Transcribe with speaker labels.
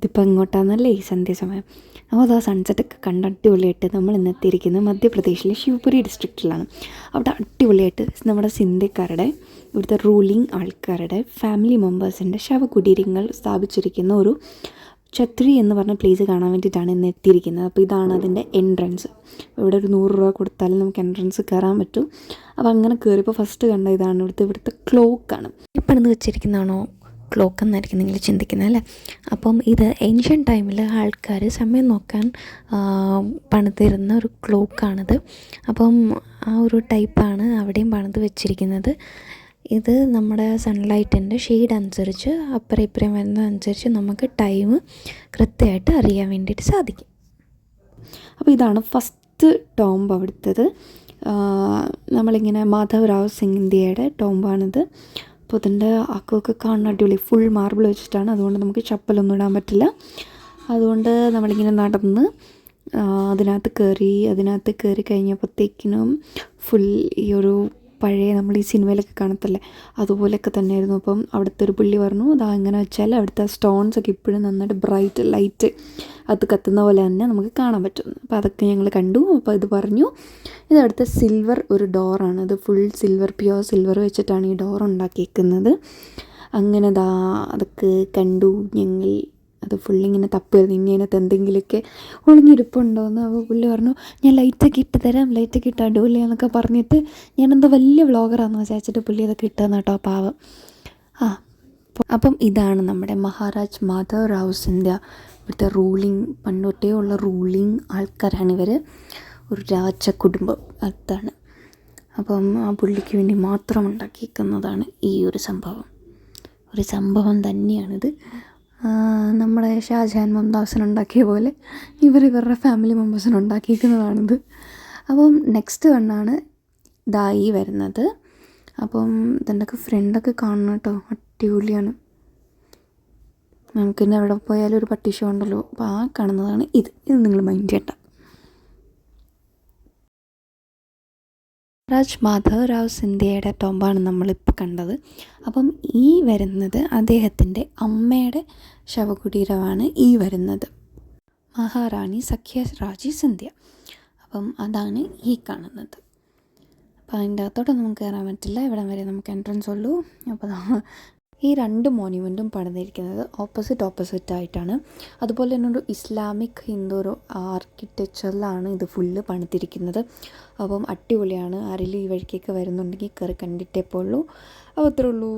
Speaker 1: ഇതിപ്പോൾ എങ്ങോട്ടാണെന്നല്ലേ ഈ സന്ധ്യാസമയം. അപ്പോൾ അത് ആ സൺസെറ്റൊക്കെ കണ്ട് അടിപൊളിയായിട്ട് നമ്മൾ ഇന്ന് എത്തിയിരിക്കുന്നത് മധ്യപ്രദേശിലെ ശിവപുരി ഡിസ്ട്രിക്റ്റിലാണ്. അവിടെ അടിപൊളിയായിട്ട് നമ്മുടെ സിന്ധിക്കാരുടെ ഇവിടുത്തെ റൂളിങ് ആൾക്കാരുടെ ഫാമിലി മെമ്പേഴ്സിൻ്റെ ശവകുടീരങ്ങൾ സ്ഥാപിച്ചിരിക്കുന്ന ഒരു ഛത്രി എന്ന് പറഞ്ഞ പ്ലേസ് കാണാൻ വേണ്ടിയിട്ടാണ് ഇന്ന് എത്തിയിരിക്കുന്നത്. അപ്പോൾ ഇതാണ് അതിൻ്റെ എൻട്രൻസ്. ഇവിടെ ഒരു 100 രൂപ കൊടുത്താലും നമുക്ക് എൻട്രൻസ് കയറാൻ പറ്റും. അപ്പോൾ അങ്ങനെ കയറിയപ്പോൾ ഫസ്റ്റ് കണ്ട ഇതാണ് ഇവിടുത്തെ ക്ലോക്കാണ്. ഈ പണിത് വെച്ചിരിക്കുന്നതാണോ ക്ലോക്ക് എന്നായിരിക്കും നിങ്ങൾ ചിന്തിക്കുന്നത് അല്ലേ. അപ്പം ഇത് ഏൻഷ്യൻ ടൈമിൽ ആൾക്കാർ സമയം നോക്കാൻ പണിതിരുന്ന ഒരു ക്ലോക്കാണിത്. അപ്പം ആ ഒരു ടൈപ്പാണ് അവിടെയും പണിത് വെച്ചിരിക്കുന്നത്. ഇത് നമ്മുടെ സൺലൈറ്റിൻ്റെ ഷെയ്ഡ് അനുസരിച്ച് അപ്പുറം ഇപ്പുറം വരുന്നതനുസരിച്ച് നമുക്ക് ടൈം കൃത്യമായിട്ട് അറിയാൻ വേണ്ടിയിട്ട് സാധിക്കും. അപ്പോൾ ഇതാണ് ഫസ്റ്റ് ടോംബ് അവിടുത്തത്. നമ്മളിങ്ങനെ മാധവറാവ് സിന്ധ്യയുടെ ടോംബാണിത്. അപ്പോൾ അതിൻ്റെ ആക്കൊക്കെ കാണാൻ അടിപൊളി ഫുൾ മാർബിൾ വെച്ചിട്ടാണ്. അതുകൊണ്ട് നമുക്ക് ചപ്പലൊന്നും ഇടാൻ പറ്റില്ല. അതുകൊണ്ട് നമ്മളിങ്ങനെ നടന്ന് അതിനകത്ത് കയറി കഴിഞ്ഞപ്പോഴത്തേക്കിനും ഫുൾ ഈ ഒരു പഴയ നമ്മൾ ഈ സിനിമയിലൊക്കെ കാണത്തില്ലേ അതുപോലെയൊക്കെ തന്നെയായിരുന്നു. അപ്പം അവിടുത്തെ ഒരു പുള്ളി പറഞ്ഞു അതാ എങ്ങനെ വെച്ചാൽ അവിടുത്തെ സ്റ്റോൺസൊക്കെ ഇപ്പോഴും നന്നായിട്ട് ബ്രൈറ്റ് ലൈറ്റ് അത് കത്തുന്ന പോലെ തന്നെ നമുക്ക് കാണാൻ പറ്റും. അപ്പോൾ അതൊക്കെ ഞങ്ങൾ കണ്ടു. അപ്പോൾ ഇത് പറഞ്ഞു ഇത് അവിടുത്തെ സിൽവർ ഒരു ഡോറാണ്. ഇത് ഫുൾ സിൽവർ പ്യുവർ സിൽവർ വെച്ചിട്ടാണ് ഈ ഡോർ ഉണ്ടാക്കിയിരിക്കുന്നത്. അങ്ങനെ അതൊക്കെ കണ്ടു ഞങ്ങൾ. അത് ഫുള്ളിങ്ങനെ തപ്പുമായിരുന്നു ഇനി അതിനകത്ത് എന്തെങ്കിലുമൊക്കെ ഒളിഞ്ഞിരിപ്പുണ്ടോയെന്ന്. അപ്പോൾ പുള്ളി പറഞ്ഞു ഞാൻ ലൈറ്റൊക്കെ ഇട്ട് തരാം, ലൈറ്റൊക്കെ ഇട്ട് അടിപൊളിയാന്നൊക്കെ പറഞ്ഞിട്ട് ഞാനെന്താ വലിയ വ്ളോഗറാണെന്ന് വിചാരിച്ചിട്ട് പുള്ളി അതൊക്കെ ഇട്ടെന്ന് കേട്ടോ പാവം. അപ്പം ഇതാണ് നമ്മുടെ മഹാരാജ് മാധവറാവ് സിന്ധ്യ. ഇവിടുത്തെ റൂളിങ് പണ്ടൊട്ടേ ഉള്ള റൂളിങ് ആൾക്കാരാണിവർ. ഒരു രാജകുടുംബം അതാണ്. അപ്പം ആ പുള്ളിക്ക് വേണ്ടി മാത്രം ഉണ്ടാക്കിയിരിക്കുന്നതാണ് ഈ ഒരു സംഭവം തന്നെയാണിത്. നമ്മുടെ ഷാജഹാൻ മുംതാസിനുണ്ടാക്കിയ പോലെ ഇവരുടെ ഫാമിലി മെമ്പേഴ്സിനുണ്ടാക്കിയിരിക്കുന്നതാണിത്. അപ്പം നെക്സ്റ്റ് വണ്ണാണ് ഈ വരുന്നത്. അപ്പം ഇതിൻ്റെയൊക്കെ ഫ്രണ്ടൊക്കെ കാണണം കേട്ടോ, അടിപൊളിയാണ്. നമുക്കിന്നെ എവിടെ പോയാലും ഒരു പട്ടി ഷോ ഉണ്ടല്ലോ, അപ്പോൾ ആ കാണുന്നതാണ് ഇത് നിങ്ങൾ മൈൻഡ് ചെയ്യണ്ട. രാജ് മാധവറാവ് സിന്ധ്യയുടെ ടോംബാണ് നമ്മളിപ്പോൾ കണ്ടത്. അപ്പം ഈ വരുന്നത് അദ്ദേഹത്തിൻ്റെ അമ്മയുടെ ശവകുടീരമാണ് ഈ വരുന്നത്, മഹാറാണി സഖ്യരാജി സിന്ധ്യ. അപ്പം അതാണ് ഈ കാണുന്നത്. അപ്പോൾ അതിൻ്റെ അകത്തോട്ട് നമുക്ക് കയറാൻ പറ്റില്ല, ഇവിടം വരെ നമുക്ക് എൻട്രൻസ് ഉള്ളൂ. അപ്പോൾ ഈ 2 മോണ്യുമെൻറ്റും പണിതിരിക്കുന്നത് ഓപ്പോസിറ്റ് ആയിട്ടാണ്. അതുപോലെ തന്നെ ഒരു ഇസ്ലാമിക് ഹിന്ദു ഒരു ആർക്കിടെക്ചറിലാണ് ഇത് ഫുള്ള് പണിതിരിക്കുന്നത്. അപ്പം അടിപൊളിയാണ്. ആരെങ്കിലും ഈ വഴിക്കൊക്കെ വരുന്നുണ്ടെങ്കിൽ കയറി കണ്ടിട്ടേ പോയുള്ളൂ. അപ്പോൾ അത്രേ ഉള്ളൂ.